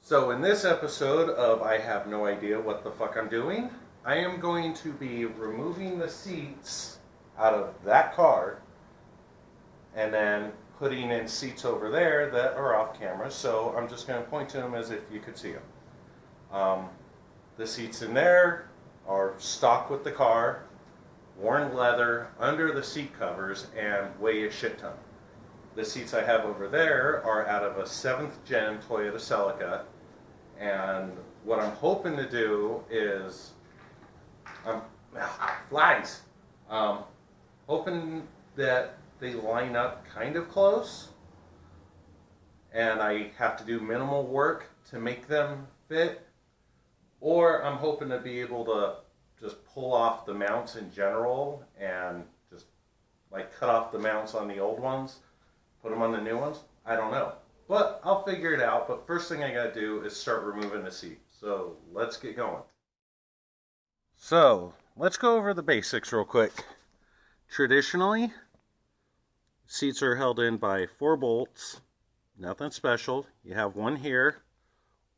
So in this episode of I Have No Idea What the Fuck I'm Doing, I am going to be removing the seats out of that car and then putting in seats over there that are off camera. So I'm just going to point to them as if you could see them. The seats in there are stock with the car, worn leather under the seat covers, and weigh a shit ton. The seats I have over there are out of a 7th gen Toyota Celica, and what I'm hoping to do is, flies, hoping that they line up kind of close, and I have to do minimal work to make them fit, or I'm hoping to be able to just pull off the mounts in general and just like cut off the mounts on the old ones, put them on the new ones. I don't know, but I'll figure it out. But first thing I gotta do is start removing the seat. So let's get going. So let's go over the basics real quick. Traditionally, seats are held in by 4 bolts, nothing special. You have one here,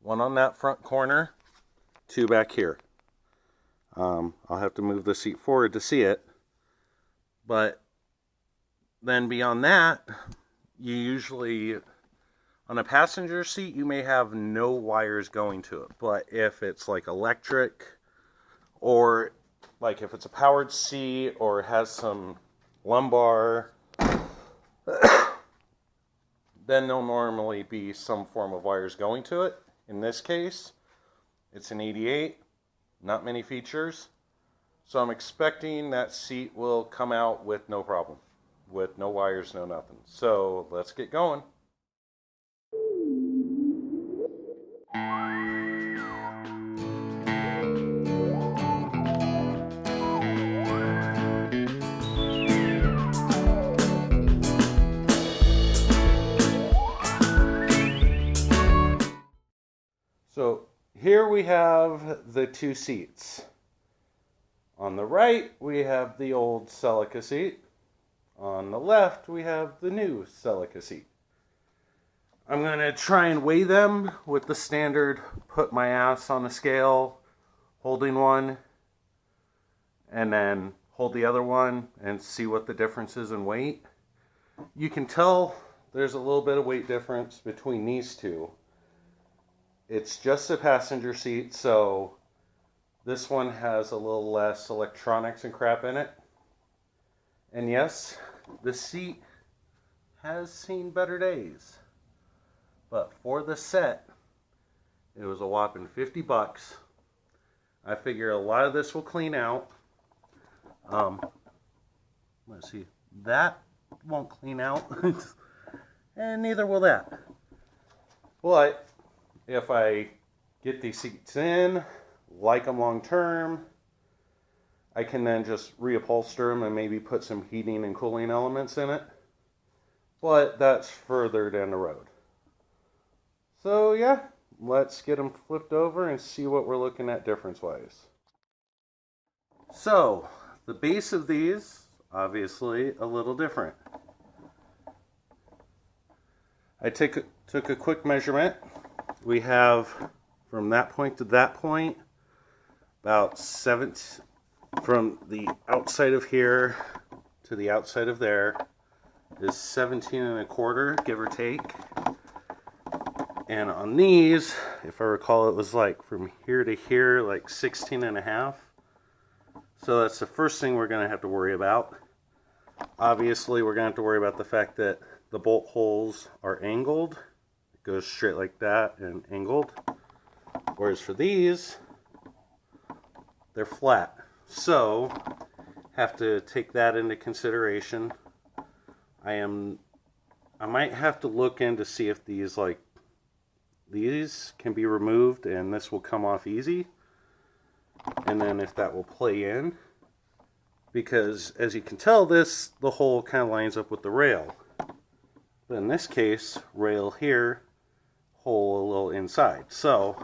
one on that front corner, 2 back here. I'll have to move the seat forward to see it, but then beyond that, you usually, on a passenger seat, you may have no wires going to it. But if it's like electric, or like if it's a powered seat or has some lumbar, then there'll normally be some form of wires going to it. In this case, it's an 88, not many features. So I'm expecting that seat will come out with no problem, with no wires, no nothing. So let's get going. So here we have the 2 seats. On the right, we have the old Celica seat. On the left, we have the new Celica seat. I'm going to try and weigh them with the standard put my ass on a scale, holding one, and then hold the other one and see what the difference is in weight. You can tell there's a little bit of weight difference between these two. It's just a passenger seat, so this one has a little less electronics and crap in it. And yes, the seat has seen better days. But for the set, it was a whopping 50 bucks. I figure a lot of this will clean out. Let's see, that won't clean out. And neither will that. But if I get these seats in, like them long term, I can then just reupholster them and maybe put some heating and cooling elements in it. But that's further down the road. So yeah, let's get them flipped over and see what we're looking at difference-wise. So, the base of these, obviously a little different. I took a quick measurement. We have, from that point to that point, about 7, from the outside of here to the outside of there is 17 1/4, give or take. And on these, if I recall, it was like from here to here, like 16 1/2. So that's the first thing we're going to have to worry about. Obviously, we're going to have to worry about the fact that the bolt holes are angled. It goes straight like that and angled. Whereas for these, they're flat. So, have to take that into consideration. I might have to look in to see if these can be removed and this will come off easy. And then if that will play in. Because as you can tell, the hole kind of lines up with the rail. But in this case, rail here, hole a little inside. So,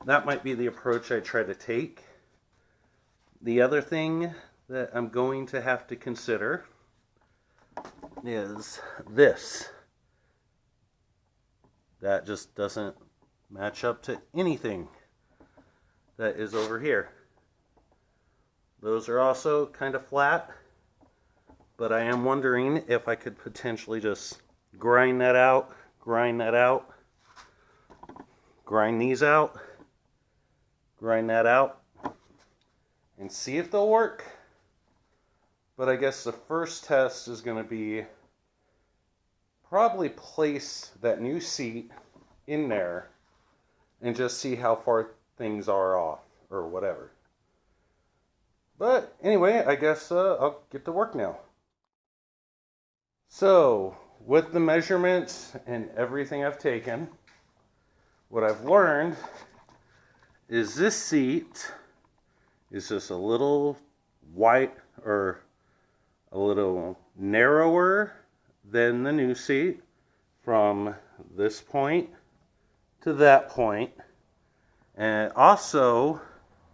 that might be the approach I try to take. The other thing that I'm going to have to consider is this. That just doesn't match up to anything that is over here. Those are also kind of flat, but I am wondering if I could potentially just grind that out, grind that out, grind these out, grind that out, and see if they'll work. But I guess the first test is going to be probably place that new seat in there and just see how far things are off or whatever. But anyway, I guess I'll get to work now. So, with the measurements and everything I've taken, what I've learned is this seat is just a little wide or a little narrower than the new seat from this point to that point. And also,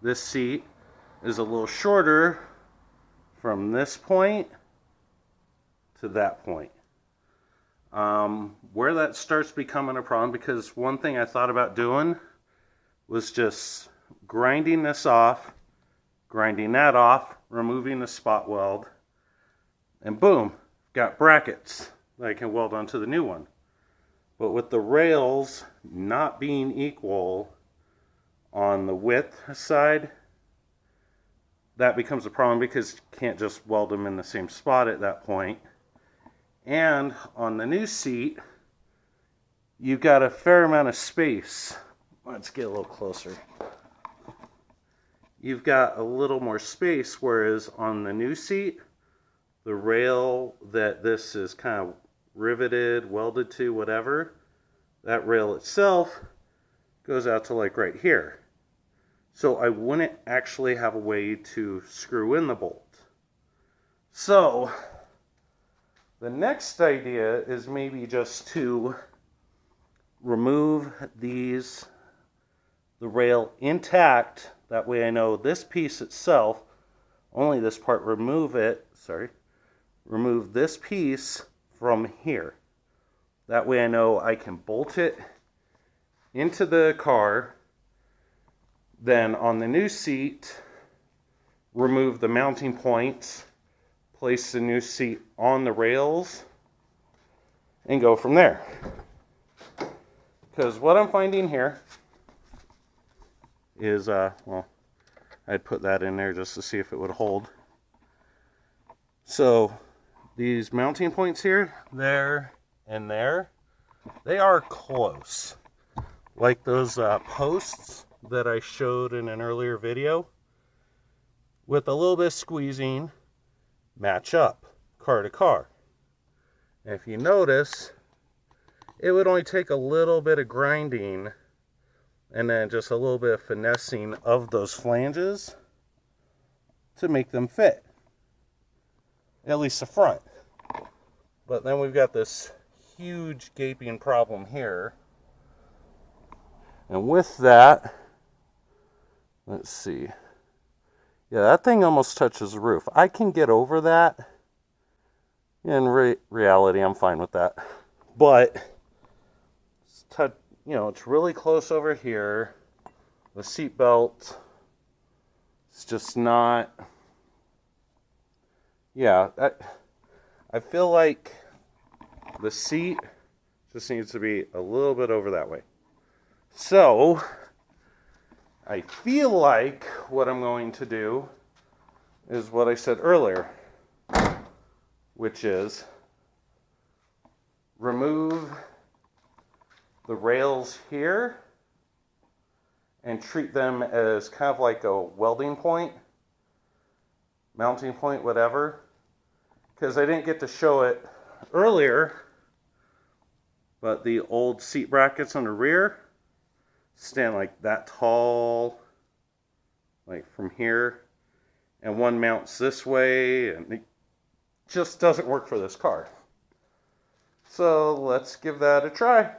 this seat is a little shorter from this point to that point. Where that starts becoming a problem, because one thing I thought about doing was just grinding this off, grinding that off, removing the spot weld, and boom, got brackets that I can weld onto the new one. But with the rails not being equal on the width side, that becomes a problem because you can't just weld them in the same spot at that point. And on the new seat, you've got a fair amount of space. Let's get a little closer. You've got a little more space, whereas on the new seat, the rail that this is kind of riveted, welded to, whatever, that rail itself goes out to like right here. So I wouldn't actually have a way to screw in the bolt. So the next idea is maybe just to remove the rail intact. That way I know this piece itself, only this part, remove this piece from here. That way I know I can bolt it into the car. Then on the new seat, remove the mounting points, place the new seat on the rails, and go from there. Because what I'm finding here is, well, I'd put that in there just to see if it would hold. So these mounting points here, there, and there, they are close. Like those posts that I showed in an earlier video, with a little bit of squeezing, match up car to car. And if you notice, it would only take a little bit of grinding and then just a little bit of finessing of those flanges to make them fit, at least the front. But then we've got this huge gaping problem here, and with that, let's see. Yeah, that thing almost touches the roof. I can get over that. In reality, I'm fine with that. But it's really close over here. The seat belt, it's just not. Yeah, I feel like the seat just needs to be a little bit over that way. So I feel like what I'm going to do is what I said earlier, which is remove the rails here and treat them as kind of like a welding point, mounting point, whatever, because I didn't get to show it earlier, but the old seat brackets on the rear stand like that tall, like from here, and one mounts this way, and it just doesn't work for this car. So let's give that a try.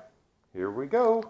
Here we go.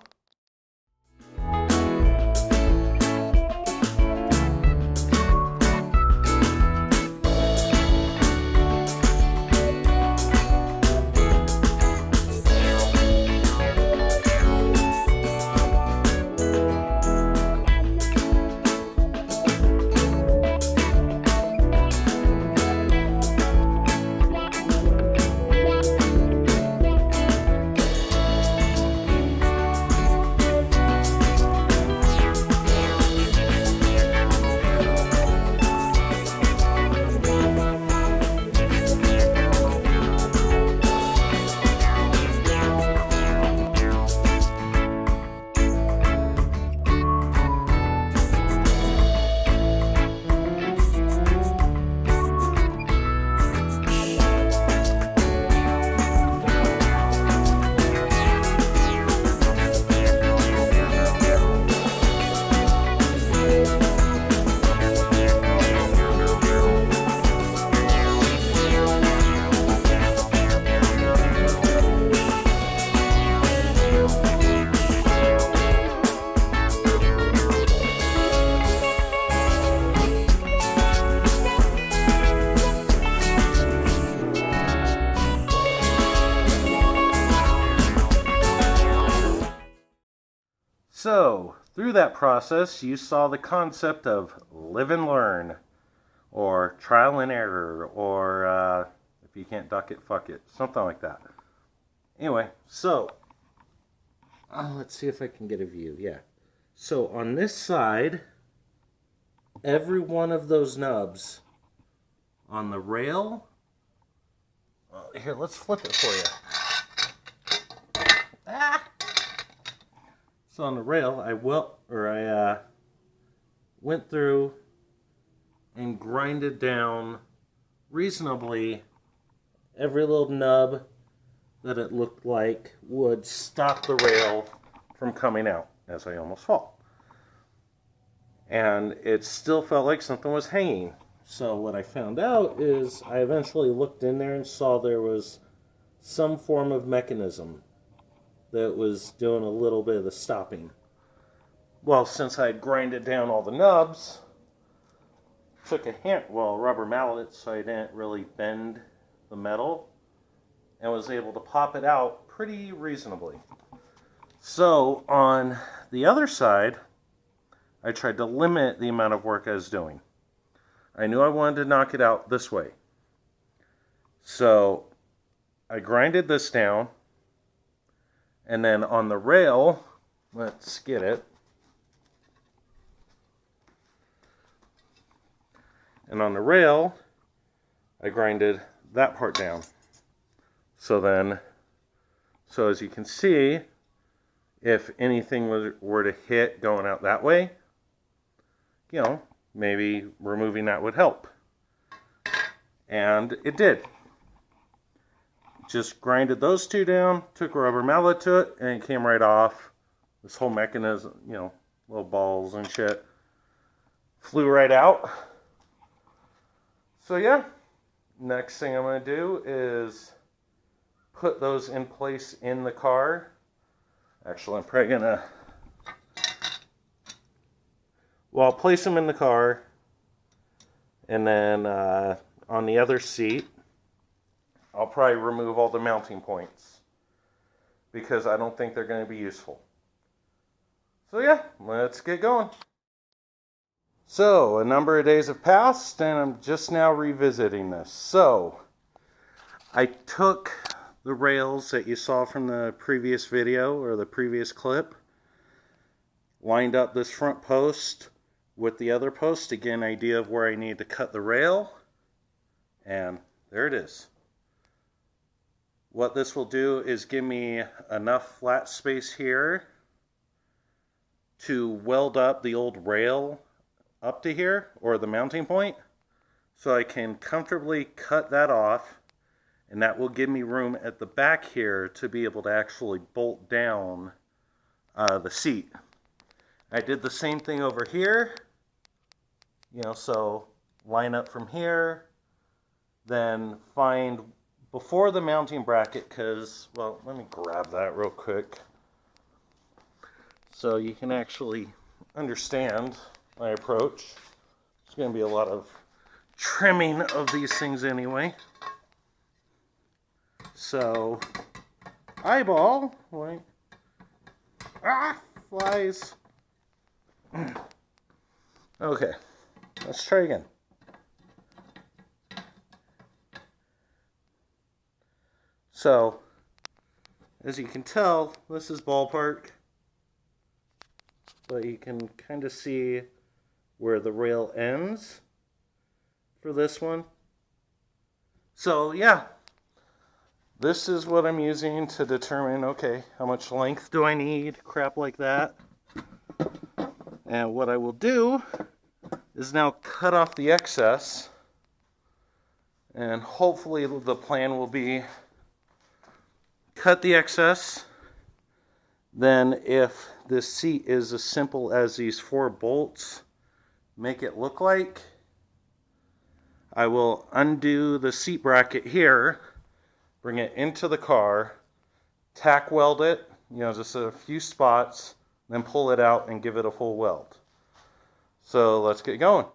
So, through that process, you saw the concept of live and learn, or trial and error, or if you can't duck it, fuck it, something like that. Anyway, so, let's see if I can get a view, yeah. So, on this side, every one of those nubs on the rail, here, let's flip it for you. So on the rail, I went through and grinded down reasonably every little nub that it looked like would stop the rail from coming out as I almost fall. And it still felt like something was hanging. So what I found out is I eventually looked in there and saw there was some form of mechanism that was doing a little bit of the stopping. Well, since I had grinded down all the nubs, took a rubber mallet so I didn't really bend the metal, and was able to pop it out pretty reasonably. So on the other side, I tried to limit the amount of work I was doing. I knew I wanted to knock it out this way. So I grinded this down, and then on the rail, let's get it. And on the rail, I grinded that part down. So as you can see, if anything were to hit going out that way, you know, maybe removing that would help. And it did. Just grinded those two down, took a rubber mallet to it, and it came right off. This whole mechanism, you know, little balls and shit, flew right out. So yeah, next thing I'm going to do is put those in place in the car. Actually, I'm probably going to, I'll place them in the car, and then on the other seat, I'll probably remove all the mounting points because I don't think they're going to be useful. So yeah, let's get going. So, a number of days have passed, and I'm just now revisiting this. So, I took the rails that you saw from the previous video, or the previous clip, lined up this front post with the other post to get an idea of where I need to cut the rail, and there it is. What this will do is give me enough flat space here to weld up the old rail up to here, or the mounting point, so I can comfortably cut that off, and that will give me room at the back here to be able to actually bolt down the seat. I did the same thing over here, you know, so line up from here, then find before the mounting bracket, because, well, let me grab that real quick so you can actually understand my approach. It's going to be a lot of trimming of these things anyway. So, eyeball, like, flies. Okay, let's try again. So, as you can tell, this is ballpark, but you can kind of see where the rail ends for this one. So yeah, this is what I'm using to determine, okay, how much length do I need, crap like that. And what I will do is now cut off the excess, and hopefully the plan will be cut the excess. Then if this seat is as simple as these 4 bolts make it look like, I will undo the seat bracket here, bring it into the car, tack weld it, you know, just a few spots, then pull it out and give it a full weld. So let's get going.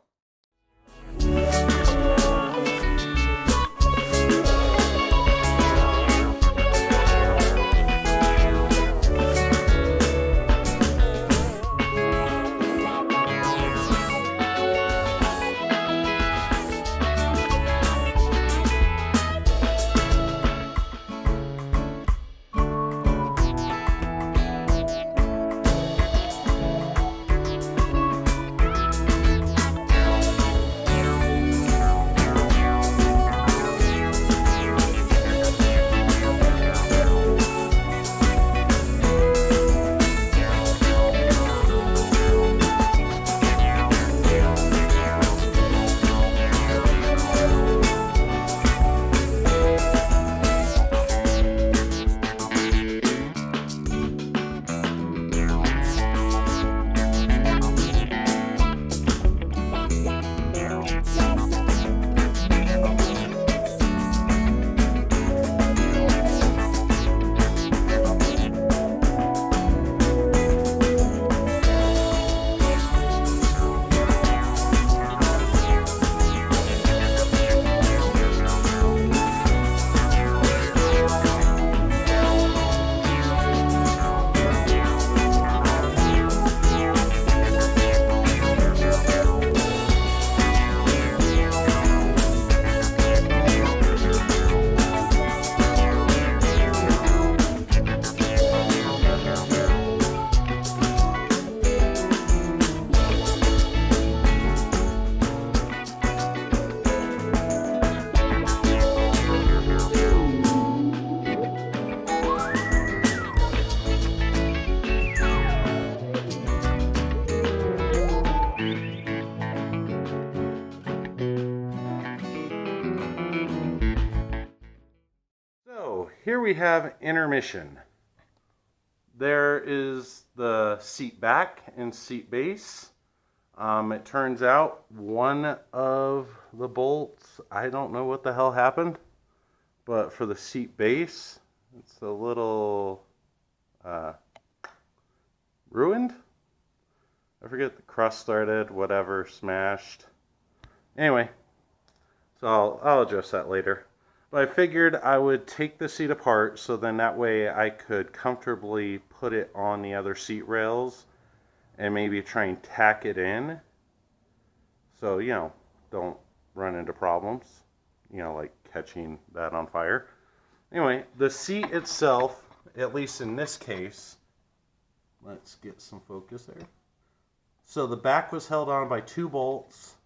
here we have intermission. There is the seat back and seat base. It turns out one of the bolts, I don't know what the hell happened, but for the seat base, it's a little ruined. I forget, the crust started, whatever, smashed. Anyway, so I'll adjust that later. But I figured I would take the seat apart so then that way I could comfortably put it on the other seat rails and maybe try and tack it in. So, you know, don't run into problems, you know, like catching that on fire. Anyway, the seat itself, at least in this case, let's get some focus there. So the back was held on by 2 bolts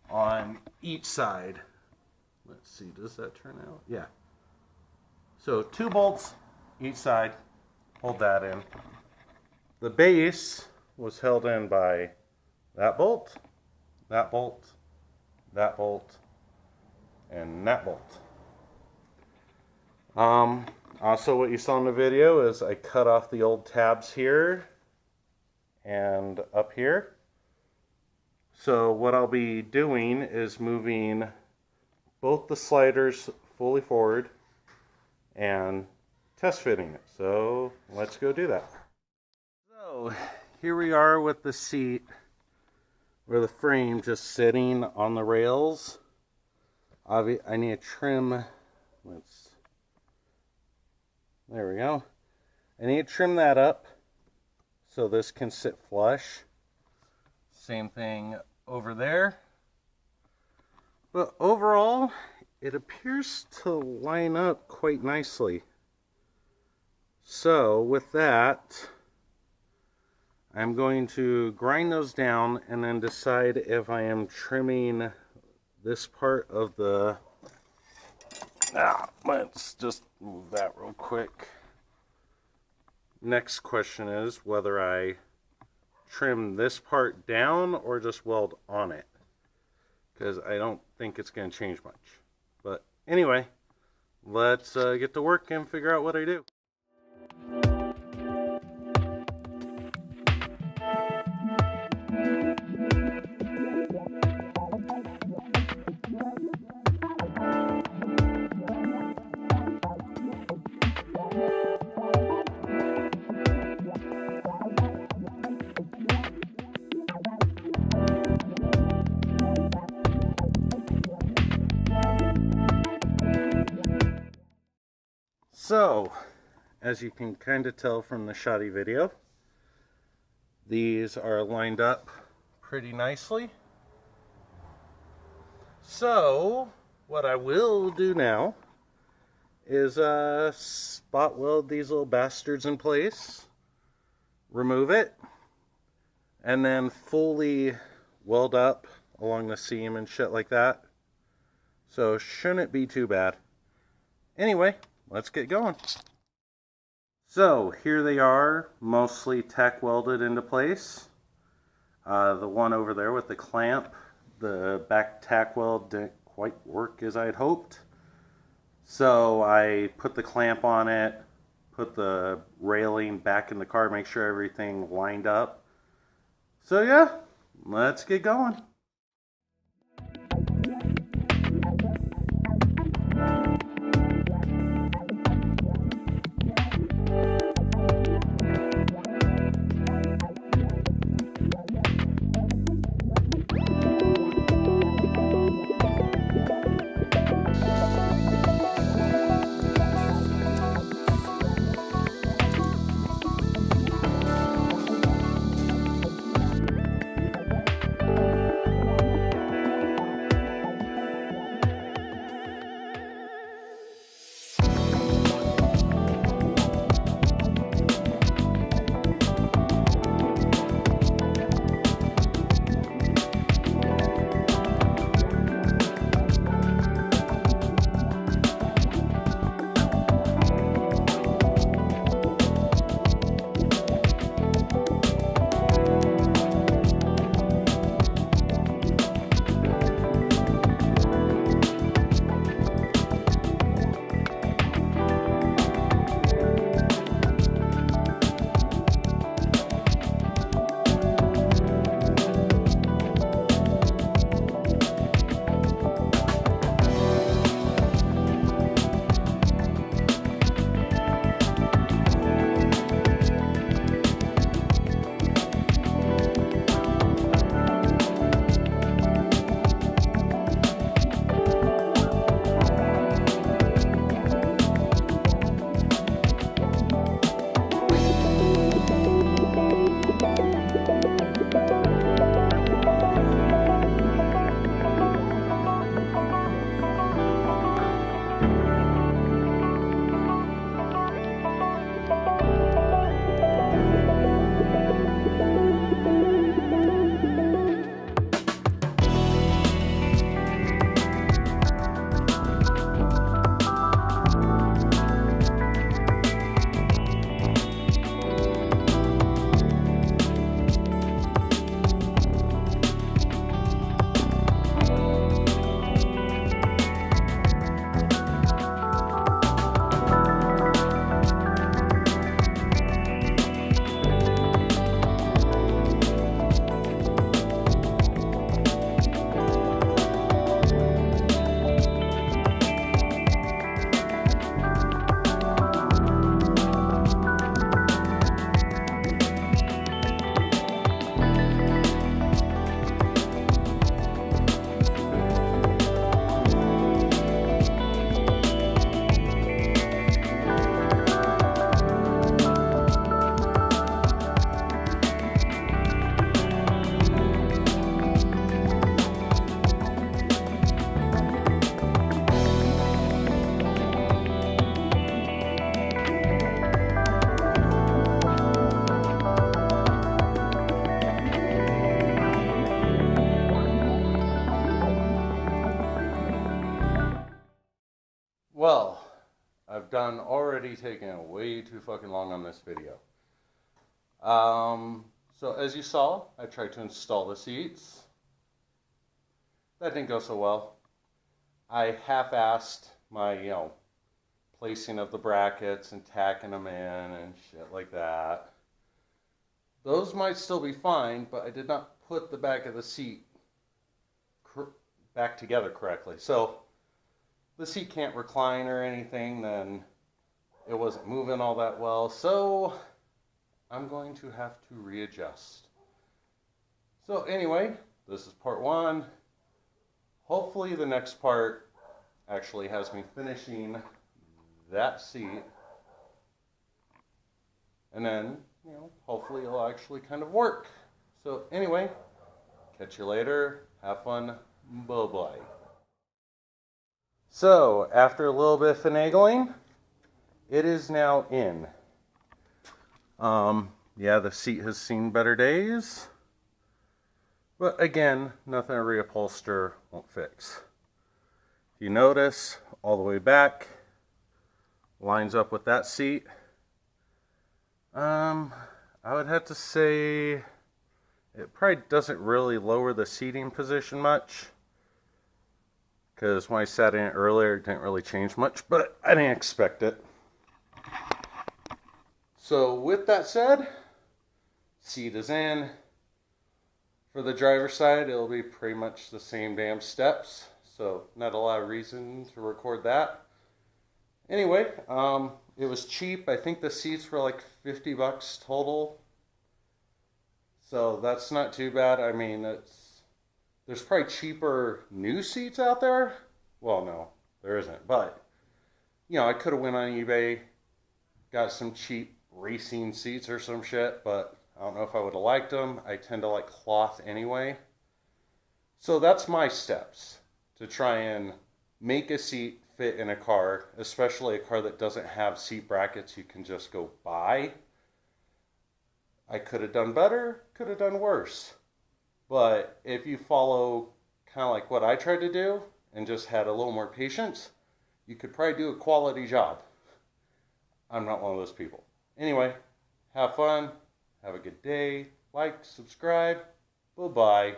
on each side. Let's see, does that turn out? Yeah. So 2 bolts each side, hold that in. The base was held in by that bolt, that bolt, that bolt, and that bolt. Also what you saw in the video is I cut off the old tabs here and up here. So what I'll be doing is moving both the sliders fully forward and test fitting it. So let's go do that. So here we are with the seat, or the frame, just sitting on the rails. I need to trim, there we go. I need to trim that up so this can sit flush. Same thing over there. But overall, it appears to line up quite nicely. So with that, I'm going to grind those down and then decide if I am trimming this part of the... let's just move that real quick. Next question is whether I trim this part down or just weld on it, because I don't think it's going to change much. But anyway, let's get to work and figure out what I do. So, as you can kind of tell from the shoddy video, these are lined up pretty nicely. So, what I will do now is spot weld these little bastards in place, remove it, and then fully weld up along the seam and shit like that. So, shouldn't be too bad. Anyway, let's get going. So here they are, mostly tack welded into place. The one over there with the clamp, the back tack weld didn't quite work as I had hoped. So I put the clamp on it, put the railing back in the car, make sure everything lined up. So yeah, let's get going. already taking way too fucking long on this video. So as you saw, I tried to install the seats. That didn't go so well. I half-assed my, placing of the brackets and tacking them in and shit like that. Those might still be fine, but I did not put the back of the seat back together correctly. So the seat can't recline or anything, then it wasn't moving all that well. So I'm going to have to readjust. So anyway, this is part one. Hopefully the next part actually has me finishing that seat. And then, hopefully it'll actually kind of work. So anyway, catch you later. Have fun. Bye-bye. So, after a little bit of finagling, it is now in. Yeah, the seat has seen better days. But again, nothing a reupholster won't fix. If you notice, all the way back, lines up with that seat. I would have to say it probably doesn't really lower the seating position much, because when I sat in it earlier, it didn't really change much, but I didn't expect it. So with that said, seat is in. For the driver's side, it'll be pretty much the same damn steps, so not a lot of reason to record that. Anyway, it was cheap. I think the seats were like $50 total. So that's not too bad. I mean, there's probably cheaper new seats out there. Well, no, there isn't. But, I could have went on eBay, got some cheap racing seats or some shit, but I don't know if I would have liked them. I tend to like cloth anyway. So that's my steps to try and make a seat fit in a car, especially a car that doesn't have seat brackets you can just go buy. I could have done better, could have done worse. But if you follow kind of like what I tried to do and just had a little more patience, you could probably do a quality job. I'm not one of those people. Anyway, have fun, have a good day, like, subscribe, bye-bye.